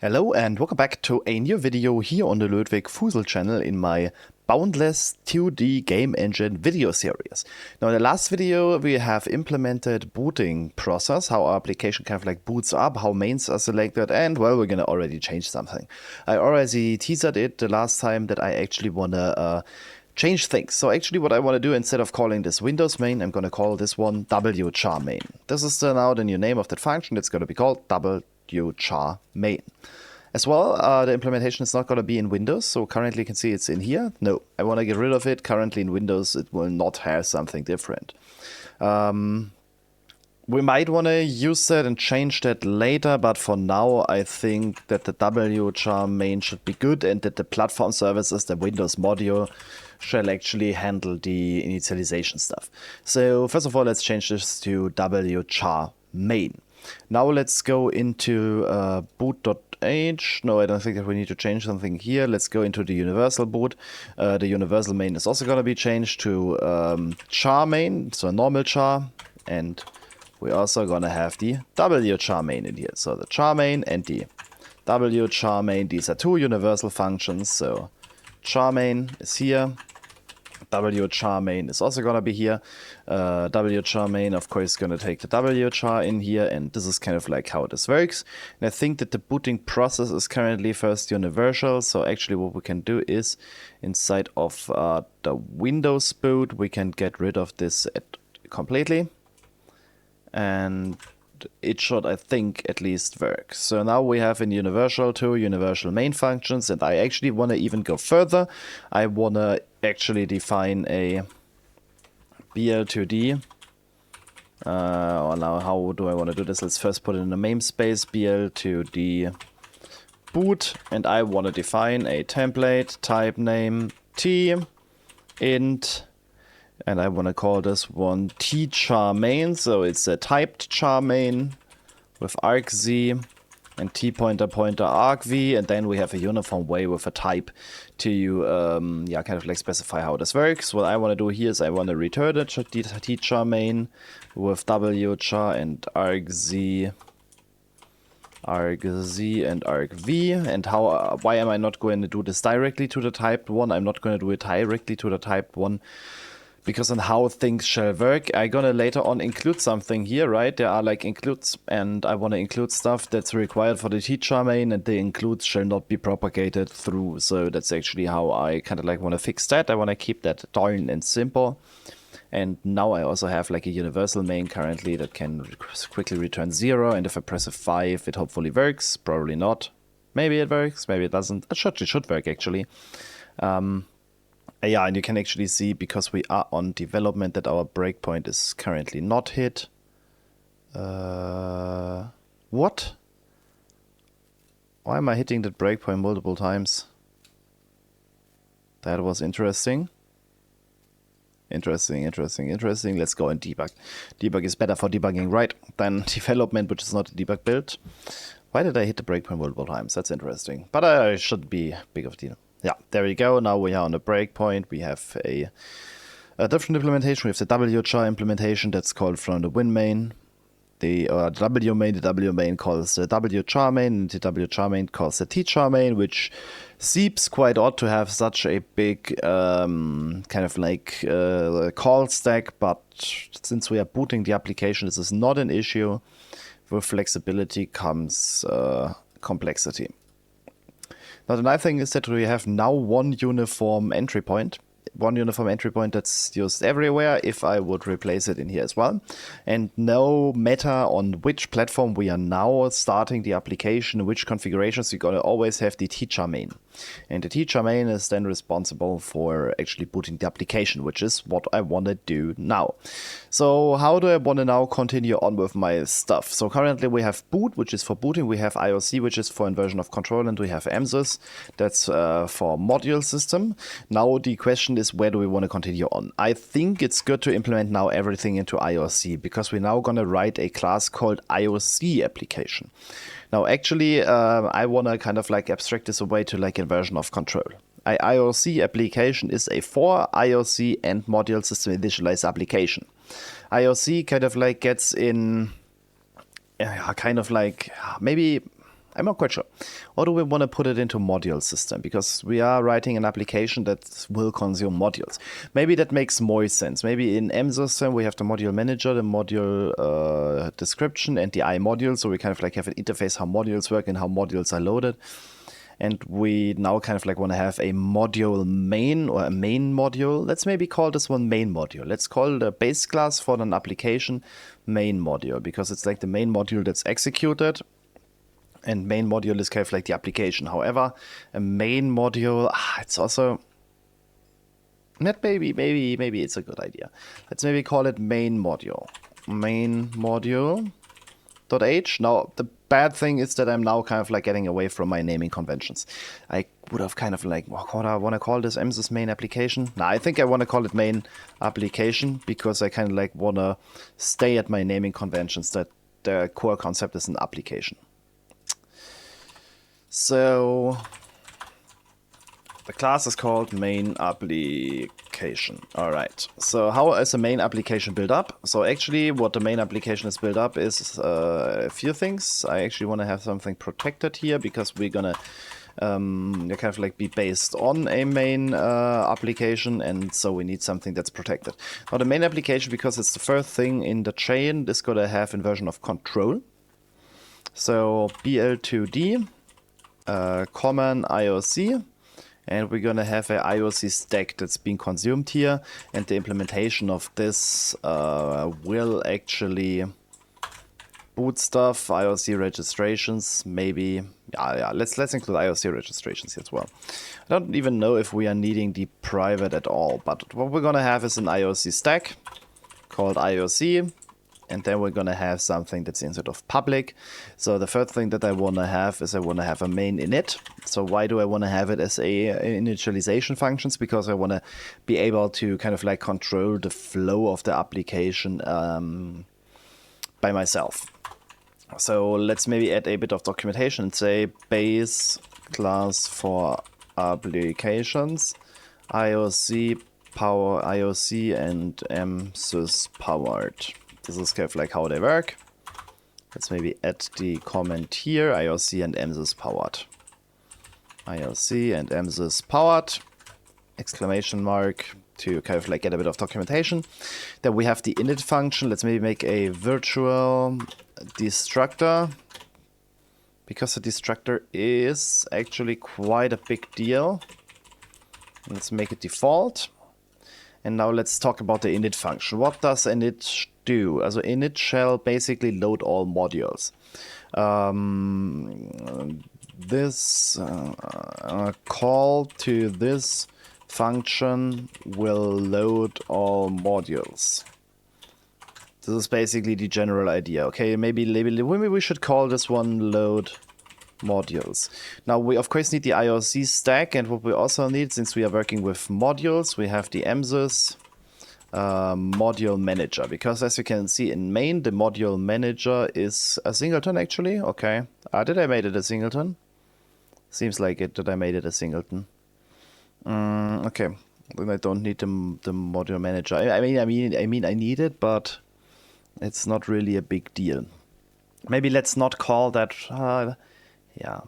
Hello and welcome back to a new video here on the Lötwig Fusel channel in my Boundless 2D game engine video series. Now in the last video we have implemented booting process, how our application kind of like boots up, how mains are selected, and well, we're gonna already change something. I already teased it the last time that I actually wanna change things. So actually what I want to do, instead of calling this Windows main, I'm going to call this one wchar main. This is now the new name of that function. It's going to be called wchar main. As well, the implementation is not going to be in Windows, so currently you can see it's in here. No, I want to get rid of it. Currently in Windows it will not have something different. We might want to use that and change that later, but for now I think that the wchar main should be good and that the platform services, the Windows module, shall actually handle the initialization stuff. So first of all, let's change this to wchar main. Now let's go into boot.h. No, I don't think that we need to change something here. Let's go into the universal boot. The universal main is also going to be changed to char main, so a normal char, and we're also going to have the wchar main in here. So the char main and the wchar main, these are two universal functions. So char main is here. Wchar main is also going to be here. Wchar main, of course, is going to take the wchar in here, and this is kind of like how this works. And I think that the booting process is currently first universal, so actually what we can do is, inside of the Windows boot, we can get rid of this completely. And it should, I think, at least work. So now we have in universal two universal main functions, and I actually want to even go further. I want to actually define a bl2d. Now how do I want to do this? Let's first put it in the namespace bl2d boot, and I want to define a template type name t int. And I want to call this one tchar main, so it's a typed char main with argz and t-pointer argv, and then we have a uniform way with a type to kind of like specify how this works. What I want to do here is I want to return the tchar main with wchar and argz and argv. And why am I not going to do this directly to the typed one? I'm not going to do it directly to the typed one, because on how things shall work, I'm gonna later on include something here, right? There are like includes, and I want to include stuff that's required for the tchar main, and the includes shall not be propagated through. So that's actually how I kind of like want to fix that. I want to keep that darn and simple. And now I also have like a universal main currently that can quickly return 0, and if I press a 5, it hopefully works. Probably not. Maybe it works, maybe it doesn't. It should work actually. Yeah, and you can actually see, because we are on development, that our breakpoint is currently not hit. What? Why am I hitting that breakpoint multiple times? That was interesting. Interesting. Let's go and debug. Debug is better for debugging, right, than development, which is not a debug build. Why did I hit the breakpoint multiple times? That's interesting. But it shouldn't be big of a deal. Yeah, there we go. Now we are on the breakpoint. We have a different implementation. We have the wchar implementation that's called from the win main. The w main calls the wchar main, and the wchar main calls the tchar main, which seems quite odd to have such a big kind of like call stack. But since we are booting the application, this is not an issue. With flexibility comes complexity. Now the nice thing is that we have now one uniform entry point. One uniform entry point that's used everywhere if I would replace it in here as well. And no matter on which platform we are now starting the application, which configurations, you're going to always have the tchar main. And the tchar main is then responsible for actually booting the application, which is what I want to do now. So how do I want to now continue on with my stuff? So currently we have boot, which is for booting. We have IOC, which is for inversion of control, and we have MSys, that's for module system. Now the question is, where do we want to continue on? I think it's good to implement now everything into IOC, because we're now going to write a class called IOC application. Now actually I want to kind of like abstract this away to like inversion of control. A IOC application is a for IOC and module system initialize application. IOC kind of like gets in kind of like maybe I'm not quite sure. Or do we want to put it into module system? Because we are writing an application that will consume modules. Maybe that makes more sense. Maybe in M system we have the module manager, the module description, and the I module. So we kind of like have an interface how modules work and how modules are loaded. And we now kind of like want to have a module main or a main module. Let's maybe call this one main module. Let's call the base class for an application main module, because it's like the main module that's executed. And main module is kind of like the application. However, a main module, it's also not maybe it's a good idea. Let's maybe call it main module. Main module.h. Now, the bad thing is that I'm now kind of like getting away from my naming conventions. I would have kind of like, what I want to call this MSys main application? Nah, I think I want to call it main application because I kind of like want to stay at my naming conventions that the core concept is an application. So the class is called main application. All right. So how is a main application built up? So actually what the main application is built up is a few things. I actually want to have something protected here because we're going to kind of like be based on a main application, and so we need something that's protected. Now the main application, because it's the first thing in the chain, is going to have inversion of control. So BL2D common IOC, and we're gonna have a IOC stack that's being consumed here, and the implementation of this will actually boot stuff, IOC registrations, maybe. Yeah, let's include IOC registrations here as well. I don't even know if we are needing the private at all, but what we're gonna have is an IOC stack called IOC. And then we're going to have something that's inside of public. So the first thing that I want to have is I want to have a main init. So why do I want to have it as a initialization functions? Because I want to be able to kind of like control the flow of the application by myself. So let's maybe add a bit of documentation and say base class for applications, IOC power IOC and MSys powered. This is kind of like how they work. Let's maybe add the comment here, IOC and MSys powered. IOC and MSys powered, exclamation mark, to kind of like get a bit of documentation. Then we have the init function. Let's maybe make a virtual destructor, because the destructor is actually quite a big deal. Let's make it default. And now let's talk about the init function. What does init do? Also init shall basically load all modules. This call to this function will load all modules. This is basically the general idea. Okay, maybe we should call this one load modules. Now we of course need the IOC stack, and what we also need, since we are working with modules, we have the MSys module manager, because as you can see in main, the module manager is a singleton actually. Okay, did I made it a singleton? Seems like it that I made it a singleton. Okay, then I don't need the module manager. I mean I need it, but it's not really a big deal. Maybe let's not call that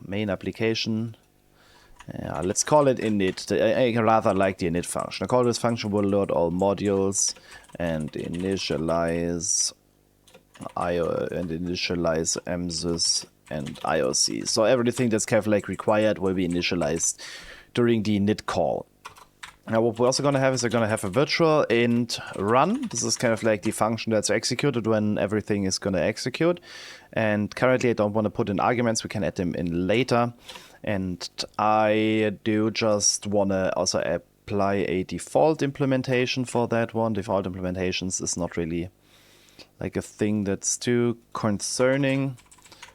main application. Yeah, let's call it init. I rather like the init function. I call this function will load all modules and initialize MSys and IOC. So everything that's kind of like required will be initialized during the init call. Now what we're also going to have is we're going to have a virtual int run. This is kind of like the function that's executed when everything is going to execute. And currently I don't want to put in arguments. We can add them in later. And I do just want to also apply a default implementation for that one. Default implementations is not really like a thing that's too concerning.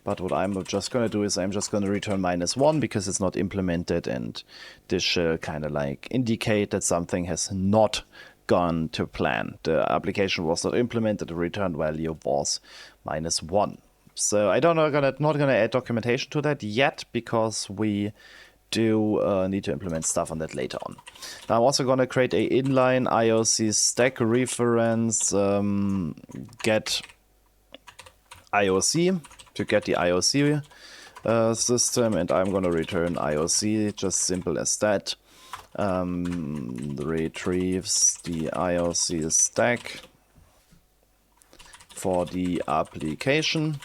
But what I'm just going to do is I'm just going to return -1 because it's not implemented, and this should kind of like indicate that something has not gone to plan. The application was not implemented, the return value was -1. So I don't know, not gonna add documentation to that yet, because we do need to implement stuff on that later on. Now I'm also gonna create a inline IOC stack reference get IOC to get the IOC system, and I'm gonna return IOC, just simple as that. Retrieves the IOC stack for the application,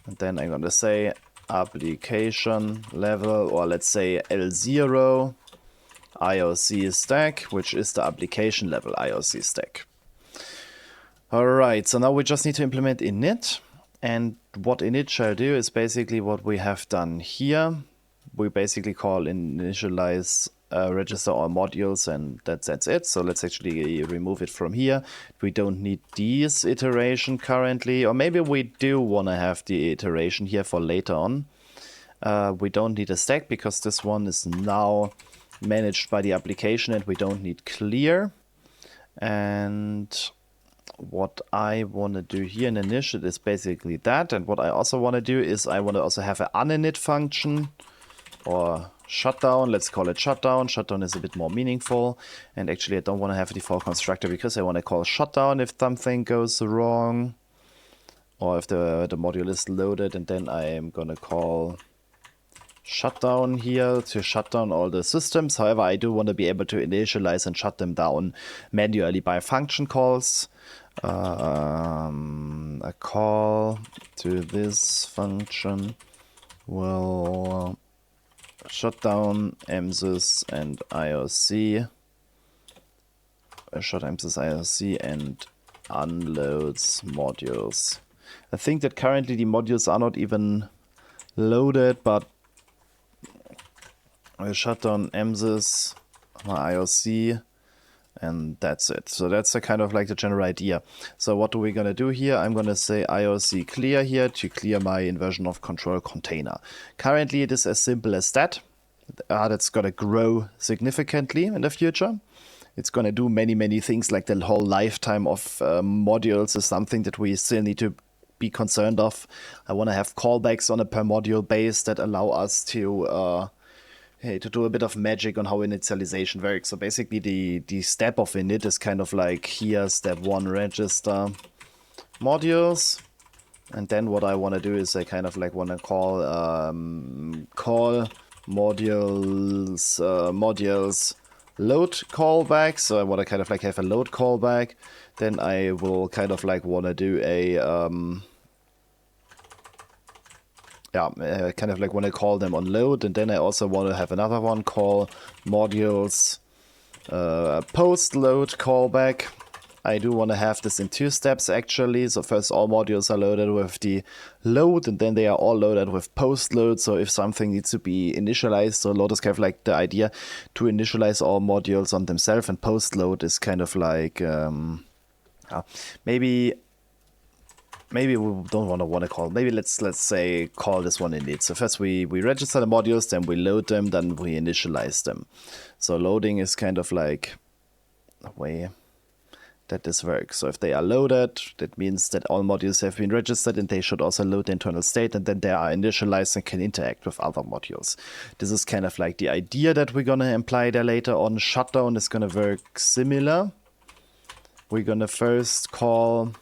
and then I'm gonna say application level, or let's say L0 IOC stack, which is the application level IOC stack. Alright, so now we just need to implement init, and what init shall do is basically what we have done here. We basically call initialize register all modules, and that's it. So let's actually remove it from here. We don't need this iteration currently, or maybe we do want to have the iteration here for later on. We don't need a stack because this one is now managed by the application, and we don't need clear. And what I want to do here in init is basically that, and what I also want to do is I want to also have an uninit function, or shutdown. Let's call it shutdown. Shutdown is a bit more meaningful, and actually I don't want to have a default constructor because I want to call shutdown if something goes wrong, or if the module is loaded, and then I am gonna call shutdown here to shut down all the systems. However, I do want to be able to initialize and shut them down manually by function calls. A call to this function will shut down MSys and IOC, shut MSys IOC and unloads modules. I think that currently the modules are not even loaded, but I shut down MSys, my IOC, and that's it. So that's a kind of like the general idea. So what are we gonna do here? I'm gonna say IOC clear here to clear my inversion of control container. Currently it is as simple as that. That's gonna grow significantly in the future. It's gonna do many things, like the whole lifetime of modules is something that we still need to be concerned of. I wanna have callbacks on a per module base that allow us to do a bit of magic on how initialization works. So basically the step of init is kind of like here, step 1, register modules. And then what I want to do is I kind of like want to call modules load callback. So I want to kind of like have a load callback. Then I will kind of like want to do a kind of like want to call them on load, and then I also want to have another one call modules post load callback. I do want to have this in 2 steps actually. So first all modules are loaded with the load, and then they are all loaded with post load. So if something needs to be initialized, so load is kind of like the idea to initialize all modules on themselves, and post load is kind of like maybe we don't want to call. Maybe let's say call this one init. So first we register the modules, then we load them, then we initialize them. So loading is kind of like a way that this works. So if they are loaded, that means that all modules have been registered, and they should also load the internal state, and then they are initialized and can interact with other modules. This is kind of like the idea that we're gonna imply there later on. Shutdown is gonna work similar. We're gonna first call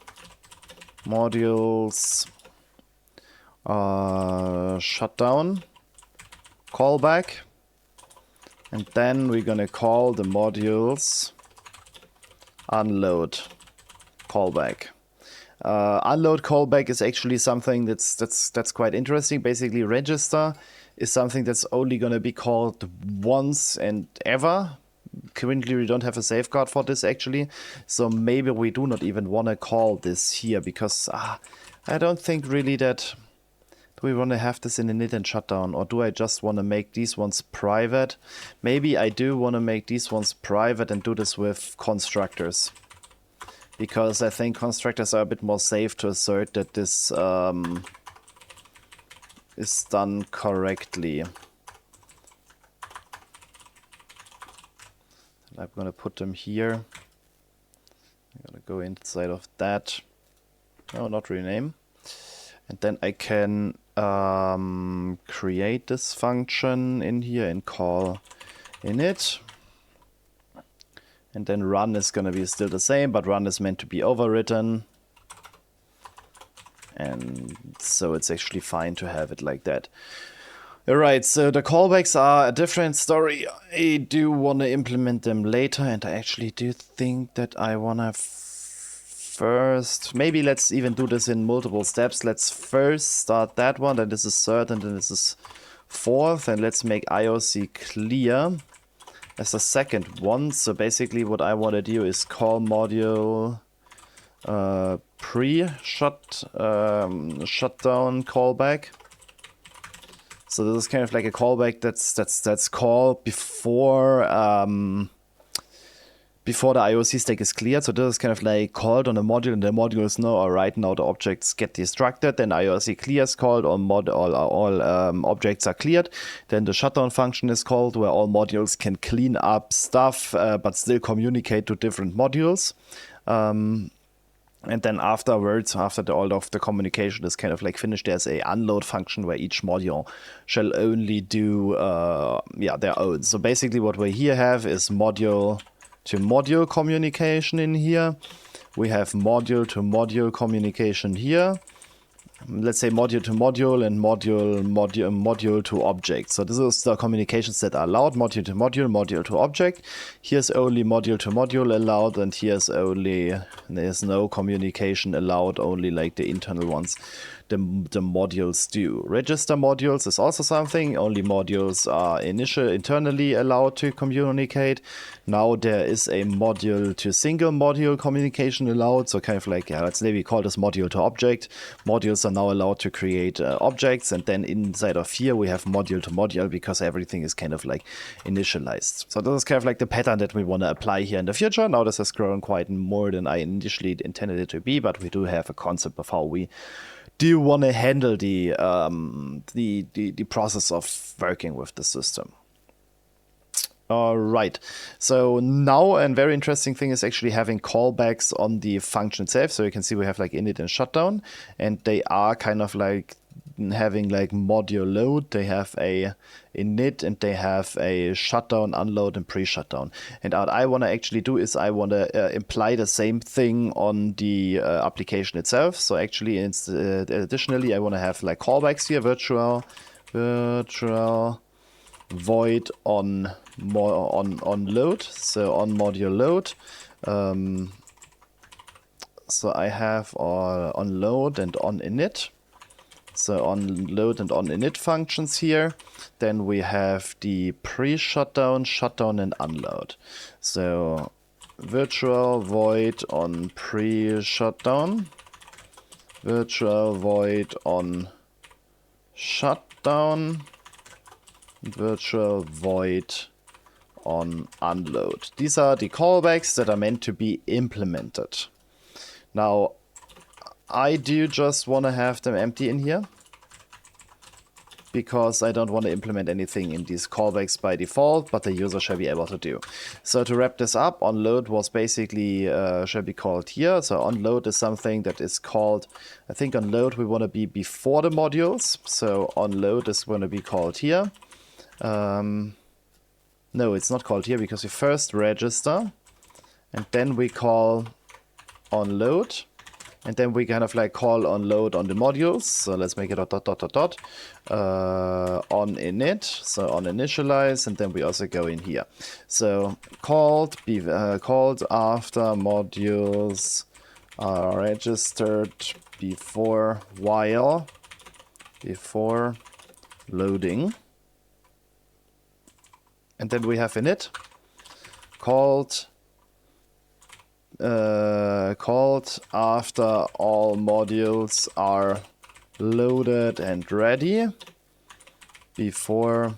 modules shutdown callback, and then we're gonna call the modules unload callback. Unload callback is actually something that's quite interesting. Basically, register is something that's only gonna be called once and ever. Currently we don't have a safeguard for this actually, so maybe we do not even want to call this here, because I don't think really that do we want to have this in init and shutdown, or do I just want to make these ones private? Maybe I do want to make these ones private and do this with constructors, because I think constructors are a bit more safe to assert that this is done correctly. I'm gonna put them here. I'm gonna go inside of that. No, not rename. And then I can create this function in here and call init. And then run is gonna be still the same, but run is meant to be overwritten. And so it's actually fine to have it like that. Alright, so the callbacks are a different story. I do want to implement them later, and I actually do think that I want to first... Maybe let's even do this in multiple steps. Let's first start that one, then this is third, and then this is fourth, and let's make IOC clear as a second one. So basically what I want to do is call module shutdown callback. So this is kind of like a callback that's called before before the IOC stack is cleared. So this is kind of like called on a module, and the modules know, all right, now the objects get destructed. Then IOC clear is called, all objects are cleared. Then the shutdown function is called, where all modules can clean up stuff, but still communicate to different modules. And then afterwards, after all of the communication is kind of like finished, there's a unload function where each module shall only do their own. So basically what we here have is module to module communication in here. We have module to module communication here. Let's say module to module and module to object. So this is the communications that are allowed: module to module, module to object. Here's only module to module allowed, and there's no communication allowed, only like the internal ones the modules do. Register modules is also something. Only modules are internally allowed to communicate. Now there is a module to single module communication allowed. So kind of like, let's maybe call this module to object. Modules are now allowed to create objects, and then inside of here we have module to module, because everything is kind of like initialized. So this is kind of like the pattern that we want to apply here in the future. Now this has grown quite more than I initially intended it to be, but we do have a concept of how we do want to handle the process of working with the system. All right, so now a very interesting thing is actually having callbacks on the function itself. So you can see we have like init and shutdown, and they are kind of like having like module load. They have a init and they have a shutdown, unload, and pre-shutdown. And what I want to actually do is I want to imply the same thing on the application itself. So actually, additionally, I want to have like callbacks here: virtual void on load, so on module load. So I have on load and on init. So on load and on init functions here. Then we have the pre-shutdown, shutdown, and unload. So virtual void on pre-shutdown, virtual void on shutdown, virtual void on unload. These are the callbacks that are meant to be implemented. Now, I do just want to have them empty in here, because I don't want to implement anything in these callbacks by default, but the user shall be able to do. So to wrap this up, onload was basically shall be called here. So onload is something that is called, I think onload we want to be before the modules. So onload is going to be called here. No, it's not called here, because we first register and then we call onload, and then we kind of like call onload on the modules. So let's make it on init, so on initialize, and then we also go in here. So called after modules are registered before loading. And then we have init called after all modules are loaded and ready, before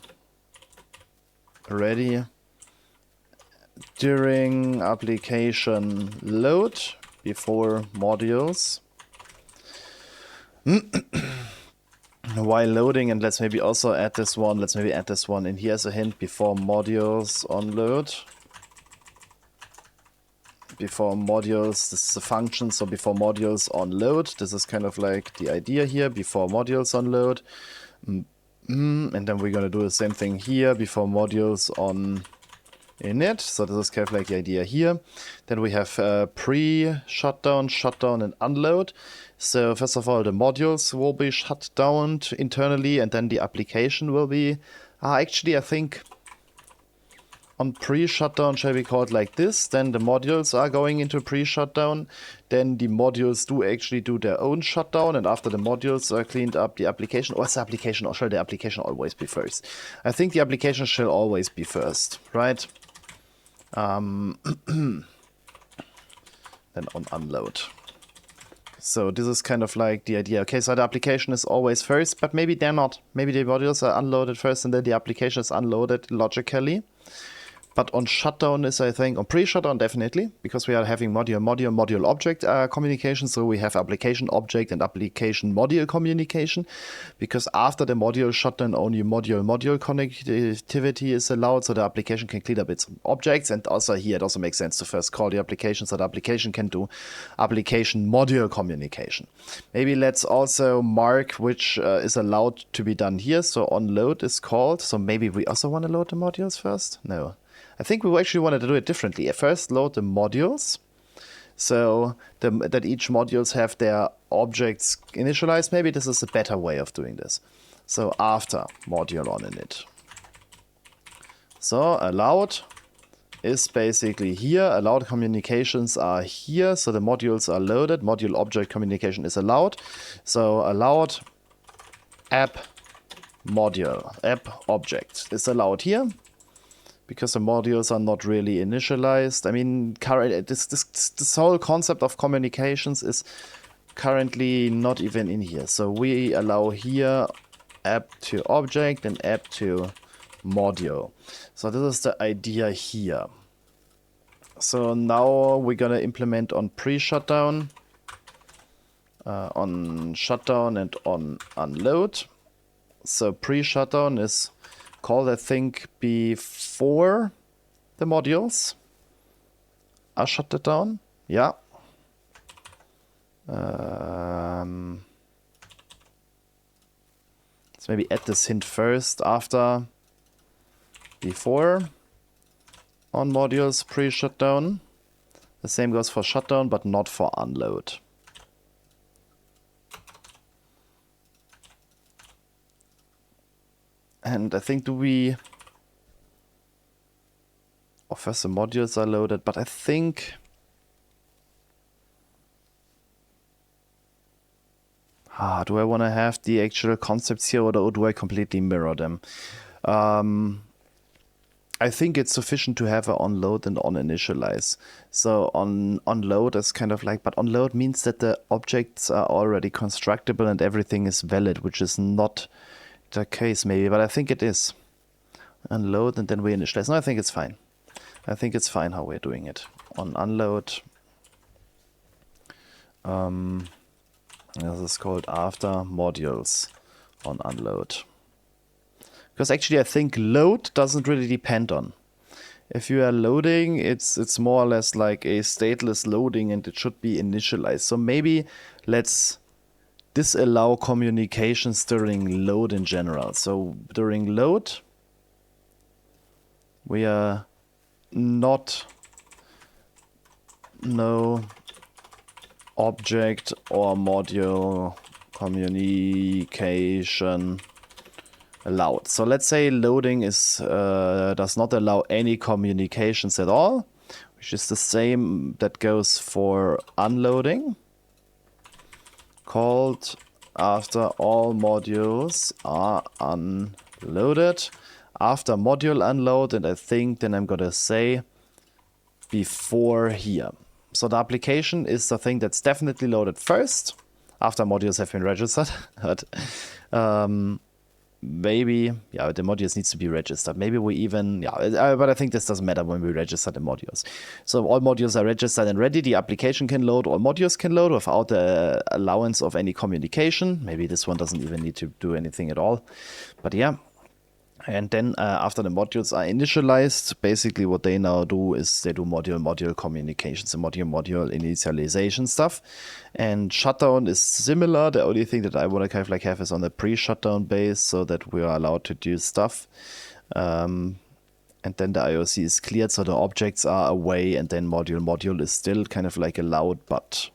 ready, during application load, before modules, while loading. And let's maybe also add this one. Let's maybe add this one in here as a hint: before modules on load. Before modules, this is a function, so before modules on load. This is kind of like the idea here: before modules on load. And then we're going to do the same thing here: before modules on in it. So this is kind of like the idea here. Then we have pre-shutdown, shutdown, and unload. So first of all, the modules will be shut down internally, and then the application will be... actually, I think on pre-shutdown shall be called like this. Then the modules are going into pre-shutdown. Then the modules do actually do their own shutdown. And after the modules are cleaned up, the application... Or is the application, or shall the application always be first? I think the application shall always be first, right? Then on unload. So this is kind of like the idea. Okay, so the application is always first, but maybe they're not. Maybe the modules are unloaded first and then the application is unloaded logically. But on shutdown is, I think, on pre-shutdown definitely, because we are having module object communication. So we have application object and application module communication. Because after the module shutdown, only module connectivity is allowed, so the application can clean up its objects. And also here, it also makes sense to first call the application, so the application can do application module communication. Maybe let's also mark which is allowed to be done here. So on load is called. So maybe we also want to load the modules first? No. I think we actually wanted to do it differently. First, load the modules, so that each modules have their objects initialized. Maybe this is a better way of doing this. So after module on init. So allowed is basically here. Allowed communications are here, so the modules are loaded. Module object communication is allowed. So allowed app module, app object is allowed here. Because the modules are not really initialized. I mean, this whole concept of communications is currently not even in here. So we allow here app to object and app to module. So this is the idea here. So now we're gonna implement on pre-shutdown, on shutdown and on unload. So pre-shutdown is called, I think, before the modules are shut down. Yeah. Let's maybe add this hint first. After, before, on modules pre-shutdown. The same goes for shutdown, but not for unload. And I think first the modules are loaded, but I think do I want to have the actual concepts here, or do I completely mirror them? I think it's sufficient to have an onload and on initialize. So on onload is kind of like, but onload means that the objects are already constructible and everything is valid, which is not the case maybe, but I think it is. Unload and then we initialize. No, I think it's fine. I think it's fine how we're doing it. On unload. This is called after modules on unload. Because actually I think load doesn't really depend on. If you are loading, it's more or less like a stateless loading and it should be initialized. So maybe let's disallow communications during load in general. So during load, we are no object or module communication allowed. So let's say loading is does not allow any communications at all, which is the same that goes for unloading. Called after all modules are unloaded. After module unload, and I think then I'm gonna say before here. So the application is the thing that's definitely loaded first after modules have been registered. But maybe, yeah, the modules needs to be registered. Maybe we even, yeah, but I think this doesn't matter when we register the modules. So all modules are registered and ready. The application can load, all modules can load without the allowance of any communication. Maybe this one doesn't even need to do anything at all. But yeah. And then after the modules are initialized, basically what they now do is they do module communications and module initialization stuff. And shutdown is similar. The only thing that I want to kind of like have is on the pre-shutdown base, so that we are allowed to do stuff. And and then the IOC is cleared, so the objects are away, and then module is still kind of like allowed, but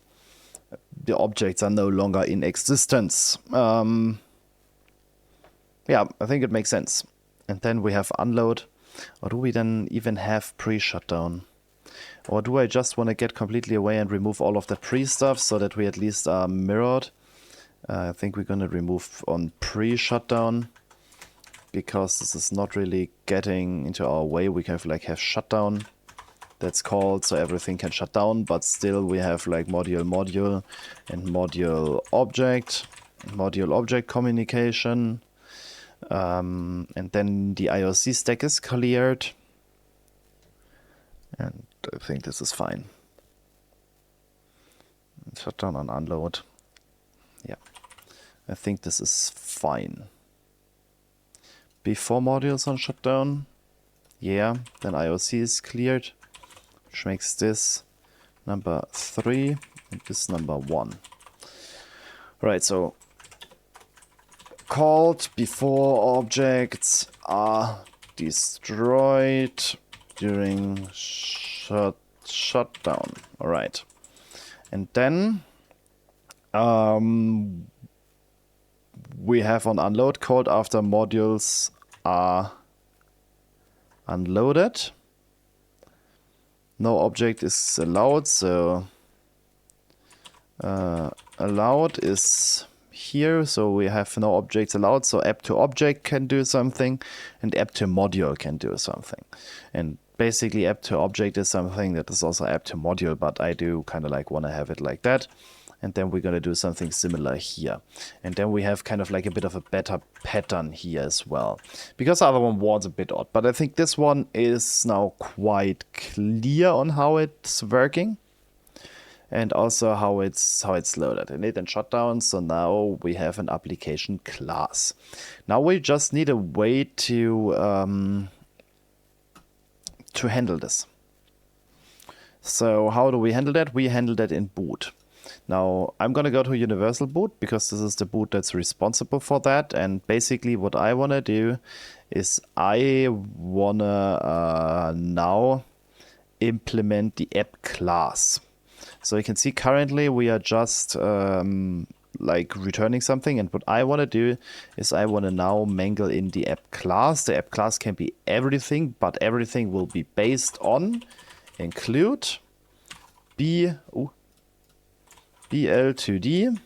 the objects are no longer in existence. Yeah, I think it makes sense. And then we have unload. Or do we then even have pre-shutdown? Or do I just want to get completely away and remove all of that pre-stuff so that we at least are mirrored? I think we're going to remove on pre-shutdown, because this is not really getting into our way. We kind of like have shutdown, that's called, so everything can shut down, but still we have like module and module object communication. And then the IOC stack is cleared. And I think this is fine. Shutdown and unload. Yeah, I think this is fine. Before modules on shutdown. Yeah, then IOC is cleared, which makes this number 3 and this number 1. Right, so called before objects are destroyed during shutdown. All right, and then we have on unload code after modules are unloaded. No object is allowed, so allowed is here, so we have no objects allowed, so app to object can do something and app to module can do something. And basically app to object is something that is also app to module, but I do kind of like want to have it like that. And then we're going to do something similar here. And then we have kind of like a bit of a better pattern here as well, because the other one was a bit odd, but I think this one is now quite clear on how it's working. And also how it's loaded. Init and shutdown. So now we have an application class. Now we just need a way to handle this. So how do we handle that? We handle that in boot. Now I'm gonna go to universal boot because this is the boot that's responsible for that. And basically what I wanna do is I wanna now implement the app class. So you can see currently we are just like returning something, and what I want to do is I want to now mangle in the app class. The app class can be everything, but everything will be based on include BL2D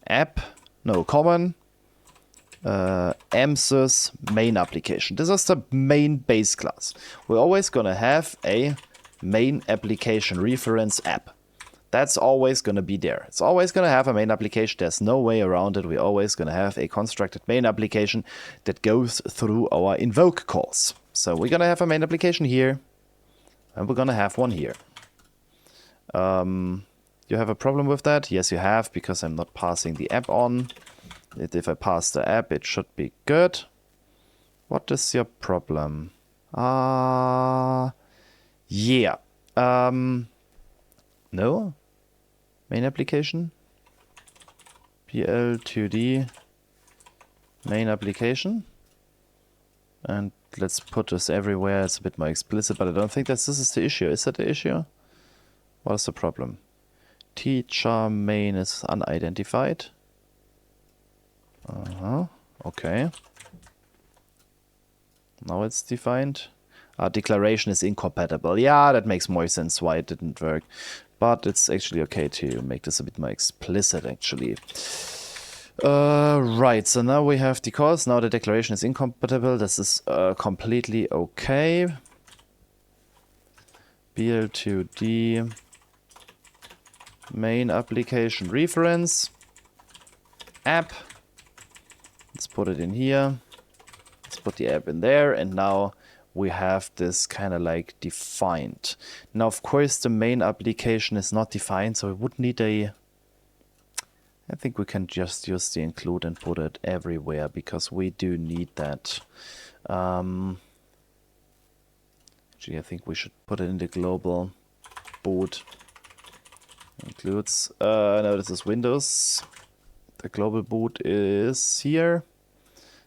app, no, common MSys main application. This is the main base class. We're always going to have a main application reference app. That's always going to be there. It's always going to have a main application. There's no way around it. We're always going to have a constructed main application that goes through our invoke calls. So we're going to have a main application here, and we're going to have one here. You have a problem with that? Yes, you have, because I'm not passing the app on. If I pass the app, it should be good. What is your problem? Yeah. No? Main application? PL2D main application. And let's put this everywhere. It's a bit more explicit, but I don't think that this is the issue. Is that the issue? What is the problem? Teacher main is unidentified. Okay. Now it's defined. Declaration is incompatible. Yeah, that makes more sense why it didn't work. But it's actually okay to make this a bit more explicit, actually. Right, so now we have the calls. Now the declaration is incompatible. This is completely okay. BL2D main application reference app. Let's put it in here. Let's put the app in there, and now we have this kind of like defined. Now, of course, the main application is not defined, so we would need a... I think we can just use the include and put it everywhere, because we do need that. Actually, I think we should put it in the global boot. Includes... no, this is Windows. The global boot is here.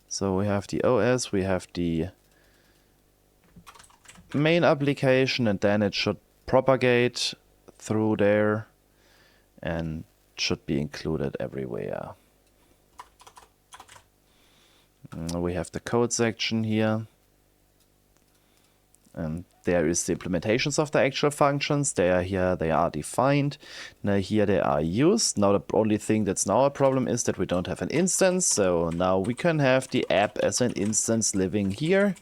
So we have the OS, we have the main application, and then it should propagate through there and should be included everywhere. We have the code section here, and there is the implementations of the actual functions. They are here, they are defined. Now here they are used. Now the only thing that's now a problem is that we don't have an instance. So now we can have the app as an instance living here,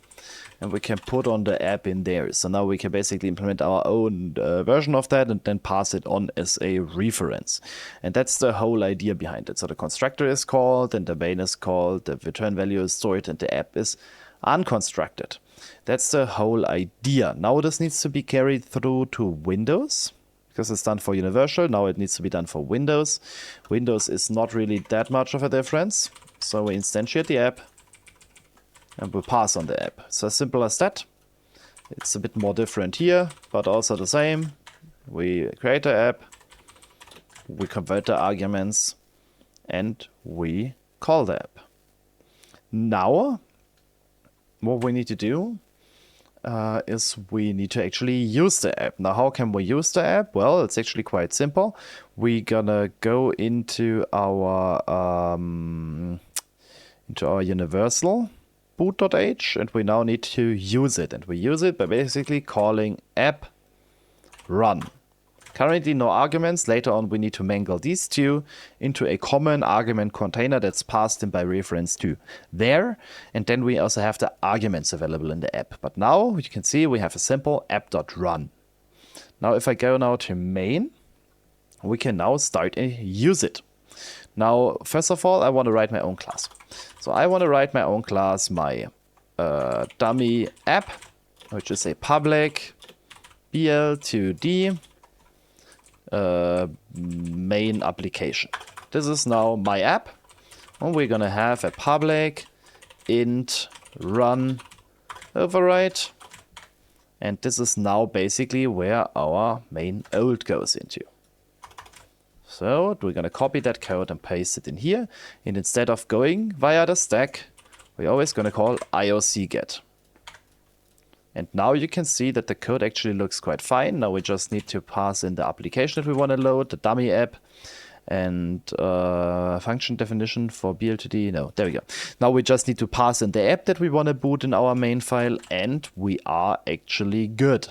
and we can put on the app in there. So now we can basically implement our own version of that and then pass it on as a reference. And that's the whole idea behind it. So the constructor is called and the main is called, the return value is stored, and the app is unconstructed. That's the whole idea. Now this needs to be carried through to Windows, because it's done for Universal. Now it needs to be done for Windows. Windows is not really that much of a difference. So we instantiate the app and we'll pass on the app. So as simple as that. It's a bit more different here, but also the same. We create the app, we convert the arguments, and we call the app. Now, what we need to do is we need to actually use the app. Now, how can we use the app? Well, it's actually quite simple. We're gonna go into our universal boot.h, and we now need to use it. And we use it by basically calling app run. Currently no arguments. Later on we need to mangle these two into a common argument container that's passed in by reference to there. And then we also have the arguments available in the app. But now you can see we have a simple app.run. Now if I go now to main, we can now start and use it. Now, first of all, I want to write my own class. So I want to write my own class, my dummy app, which is a public BL2D main application. This is now my app, and we're gonna have a public int run override, and this is now basically where our main old goes into. So we're gonna copy that code and paste it in here, and instead of going via the stack, we're always gonna call IOC-get. And now you can see that the code actually looks quite fine. Now we just need to pass in the application that we want to load, the dummy app, and function definition for BL2D. No, there we go. Now we just need to pass in the app that we want to boot in our main file, and we are actually good.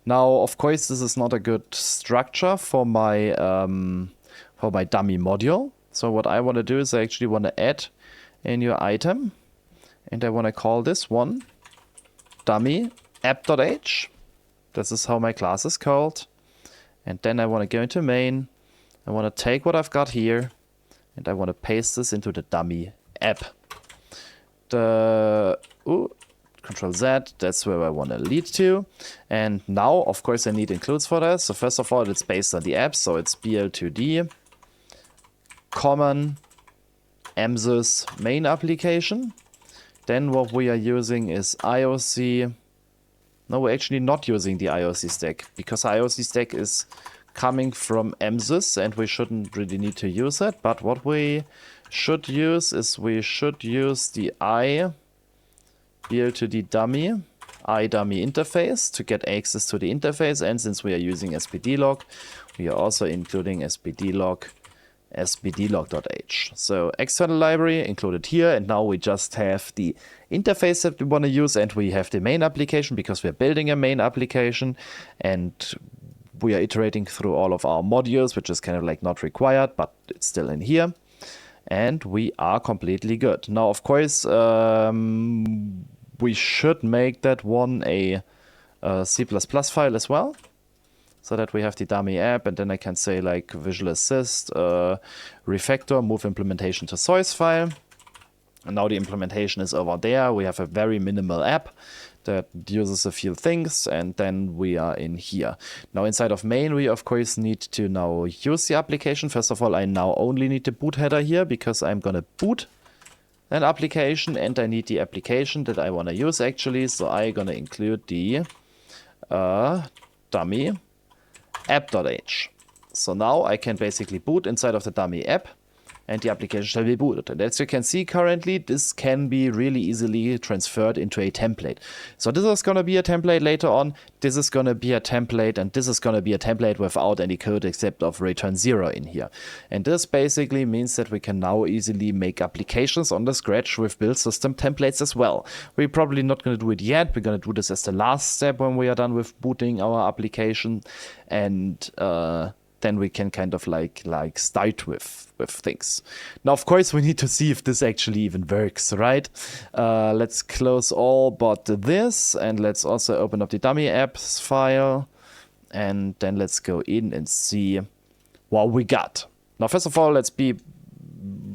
Now, of course, this is not a good structure for my dummy module. So what I want to do is I actually want to add a new item, and I want to call this one dummy app.h. This is how my class is called. And then I want to go into main. I want to take what I've got here, and I want to paste this into the dummy app. Control Z, that's where I want to lead to. And now, of course, I need includes for that. So first of all, it's based on the app. So it's BL2D common MSys main application. Then what we are using is IOC. No, we're actually not using the IOC stack, because IOC stack is coming from MSys and we shouldn't really need to use it. But what we should use is we should use the BL2D dummy dummy interface to get access to the interface. And since we are using spdlog, we are also including spdlog.h. So external library included here, and now we just have the interface that we want to use, and we have the main application because we're building a main application, and we are iterating through all of our modules, which is kind of like not required, but it's still in here, and we are completely good. Now, of course, we should make that one a C++ file as well, so that we have the dummy app, and then I can say like Visual Assist, refactor, move implementation to source file. And now the implementation is over there. We have a very minimal app that uses a few things, and then we are in here. Now inside of main, we of course need to now use the application. First of all, I now only need the boot header here because I'm gonna boot an application, and I need the application that I wanna use actually. So I'm gonna include the dummy app.h. So now I can basically boot inside of the dummy app, and the application shall be booted. And as you can see currently, this can be really easily transferred into a template. So this is going to be a template later on, this is going to be a template, and this is going to be a template without any code except of return 0 in here. And this basically means that we can now easily make applications on the scratch with build system templates as well. We're probably not going to do it yet, we're going to do this as the last step when we are done with booting our application, and then we can kind of like start with things. Now, of course, we need to see if this actually even works, right? Let's close all but this, and let's also open up the dummy apps file, and then let's go in and see what we got. Now, first of all, let's be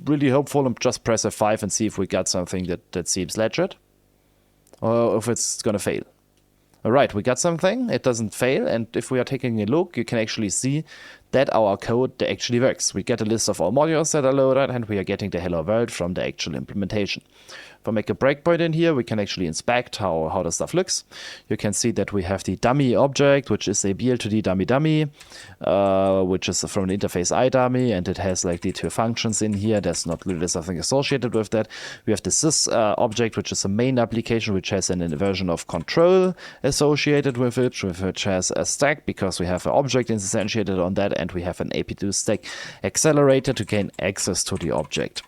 really hopeful and just press F5 and see if we got something that seems legit, or if it's gonna fail. Alright, we got something, it doesn't fail, and if we are taking a look, you can actually see that our code actually works. We get a list of all modules that are loaded, and we are getting the hello world from the actual implementation. If I make a breakpoint in here, we can actually inspect how the stuff looks. You can see that we have the dummy object, which is a BL2D dummy, which is from an interface iDummy, and it has like the two functions in here. There's not really something associated with that. We have the sys object, which is a main application, which has an inversion of control associated with it, which has a stack because we have an object instantiated on that, and we have an AP2 stack accelerator to gain access to the object.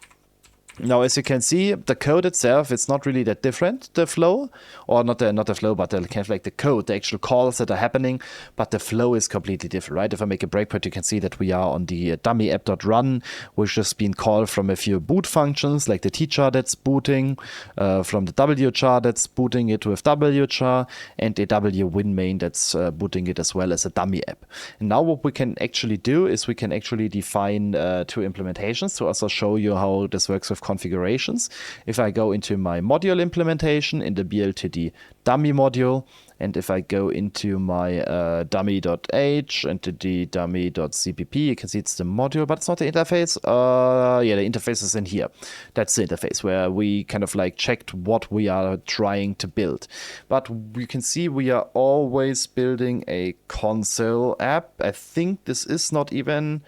Now, as you can see, the code itself, it's not really that different, the flow, or not the flow, but the kind of like the code, the actual calls that are happening, but the flow is completely different, right? If I make a breakpoint, you can see that we are on the dummy app.run, which has been called from a few boot functions, like the tchar that's booting, from the wchar that's booting it with wchar, and a wwin main that's booting it as well as a dummy app. And now what we can actually do is we can actually define two implementations to also show you how this works with configurations. If I go into my module implementation in the BL2D dummy module, and if I go into my dummy.h and to the dummy.cpp, you can see it's the module, but it's not the interface. Yeah, the interface is in here. That's the interface where we kind of like checked what we are trying to build. But you can see we are always building a console app. I think this is not even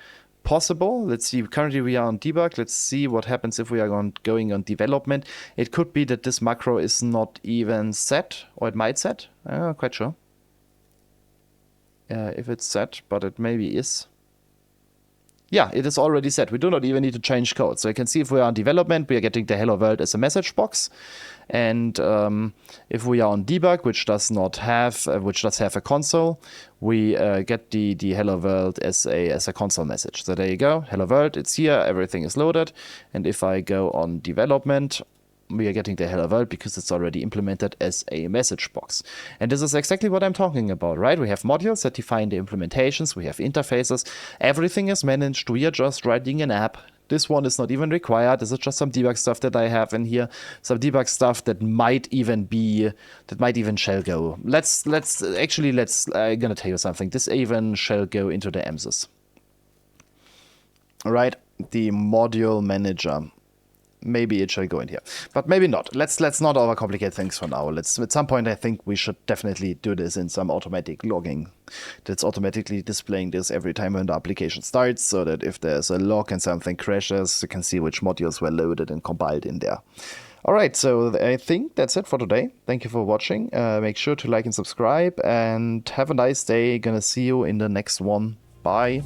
possible. Let's see, currently we are on debug. Let's see what happens if we are going on development. It could be that this macro is not even set, or it might set. I'm not quite sure if it's set, but it maybe is. Yeah, it is already set. We do not even need to change code. So you can see if we are on development, we are getting the hello world as a message box. And if we are on debug, which does have a console, we get the hello world as a console message. So there you go, hello world, it's here, everything is loaded. And if I go on development, we are getting the hello world because it's already implemented as a message box. And this is exactly what I'm talking about, right? We have modules that define the implementations, we have interfaces, everything is managed, we are just writing an app. This one is not even required. This is just some debug stuff that I have in here. Some debug stuff that might even shall go. I'm gonna tell you something. This even shall go into the EMSIS. All right, the module manager. Maybe it shall go in here, but maybe not. Let's not overcomplicate things for now. At some point, I think we should definitely do this in some automatic logging that's automatically displaying this every time when the application starts, so that if there's a log and something crashes, you can see which modules were loaded and compiled in there. All right, so I think that's it for today. Thank you for watching. Make sure to like and subscribe, and have a nice day. Gonna see you in the next one. Bye.